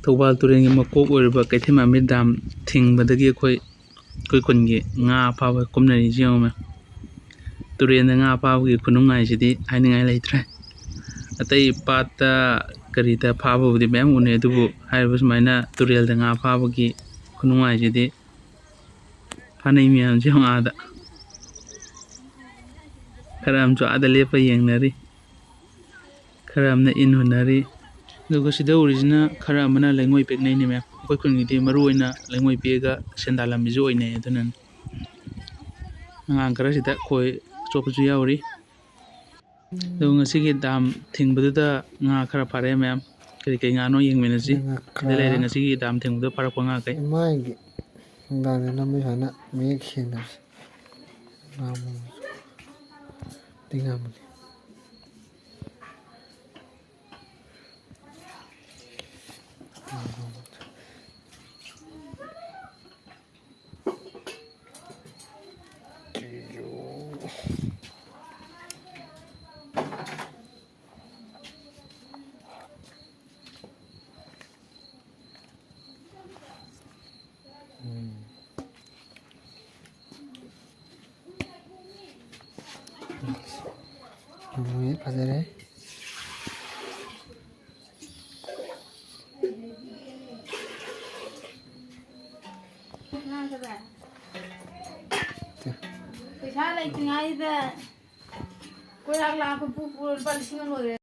ꯊꯧꯕꯥꯜ ꯇꯨꯔꯦꯟꯒꯤ ꯃꯀꯣꯛ ꯑꯣꯏꯔꯤꯕ ꯀꯩꯊꯦꯜꯃꯥꯟꯕꯤ ꯗꯥꯝ ꯊꯤꯡꯕꯗꯒꯤ ꯑꯩꯈꯣꯏ ꯈꯨꯟꯒꯤ ꯉꯥ ꯐꯥꯕ ꯀꯨꯝꯅꯔꯤꯁꯤ ꯌꯦꯡꯉꯨ ꯇꯨꯔꯦꯟꯗ ꯉꯥ ꯐꯥꯕꯒꯤ ꯈꯨꯅꯨꯡꯉꯥꯏꯁꯤꯗꯤ ꯍꯥꯏꯅꯤꯡꯉꯥꯏ ꯂꯩꯇ꯭ꯔꯦ ꯑꯇꯩ ꯄꯥꯠꯇ ꯀꯔꯤꯗ ꯐꯥꯕꯕꯨꯗꯤ ꯃꯌꯥꯝ ꯎꯅꯩ ꯑꯗꯨꯕꯨ ꯍꯥꯏꯔꯤꯕ ꯁꯨꯃꯥꯏꯅ ꯇꯨꯔꯦꯜꯗ ꯉꯥ ꯐꯥꯕꯒꯤ ꯈꯨꯅꯨꯡꯉꯥꯏꯁꯤꯗꯤ ꯐꯥꯅꯩ ꯃꯌꯥꯝꯁꯤ ꯌꯦꯡꯉꯨ ꯑꯥꯗ ꯈꯔ ꯑꯃꯁꯨ ꯑꯥꯗ ꯂꯦꯞꯄ ꯌꯦꯡꯅꯔꯤ ꯈꯔ ꯑꯃꯅ ꯏꯟ ꯍꯨꯟꯅꯔꯤ ꯑꯗꯨꯒ ꯁꯤꯗ ꯎꯔꯤꯁꯤꯅ ꯈꯔ ꯑꯃꯅ ꯂꯩꯉꯣꯏ ꯄꯦꯛꯅꯩꯅꯦ ꯃꯌꯥꯝ ꯑꯩꯈꯣꯏ ꯈꯨꯟꯒꯤꯗꯤ ꯃꯔꯨ ꯑꯣꯏꯅ ꯂꯩꯉꯣꯏ ꯄꯦꯛꯑꯒ ꯁꯦꯟꯗꯥꯟ ꯂꯝꯕꯤꯁꯨ ꯑꯣꯏꯅꯩ ꯑꯗꯨꯅꯅꯤ ꯑꯉꯥꯡ ꯈꯔꯁꯤꯗ ꯈꯣꯏ ꯑꯆꯣꯞꯄꯁꯨ ꯌꯥꯎꯔꯤ ꯑꯗꯨꯒ ꯉꯁꯤꯒꯤ ꯗꯥꯝ ꯊꯤꯡꯕꯗꯨꯗ ꯉꯥ ꯈꯔ ꯐꯥꯔꯛꯑꯦ ꯃꯌꯥꯝ ꯀꯔꯤ ꯉꯥꯅꯣ ꯌꯦꯡꯃꯤꯟꯅꯁꯤ ꯁꯤꯗ ꯂꯩꯔꯦ ꯉꯁꯤꯒꯤ ꯗꯥꯝ ꯊꯤꯡꯕꯗ ꯐꯥꯔꯛꯄ ꯉꯥꯈꯩ ꯏꯃꯥꯒꯤ ꯅꯨꯡꯗꯥꯡꯗ ꯅꯝꯕ ꯁꯨꯃꯥꯏꯅ ꯃꯌꯦꯛ ꯁꯦꯡꯅꯕꯁꯦ ꯉꯥꯃꯨꯁꯦ ꯐꯖꯔꯦ पैसा लेते हैं इधर कोई अगला आपको पूरा 40 में हो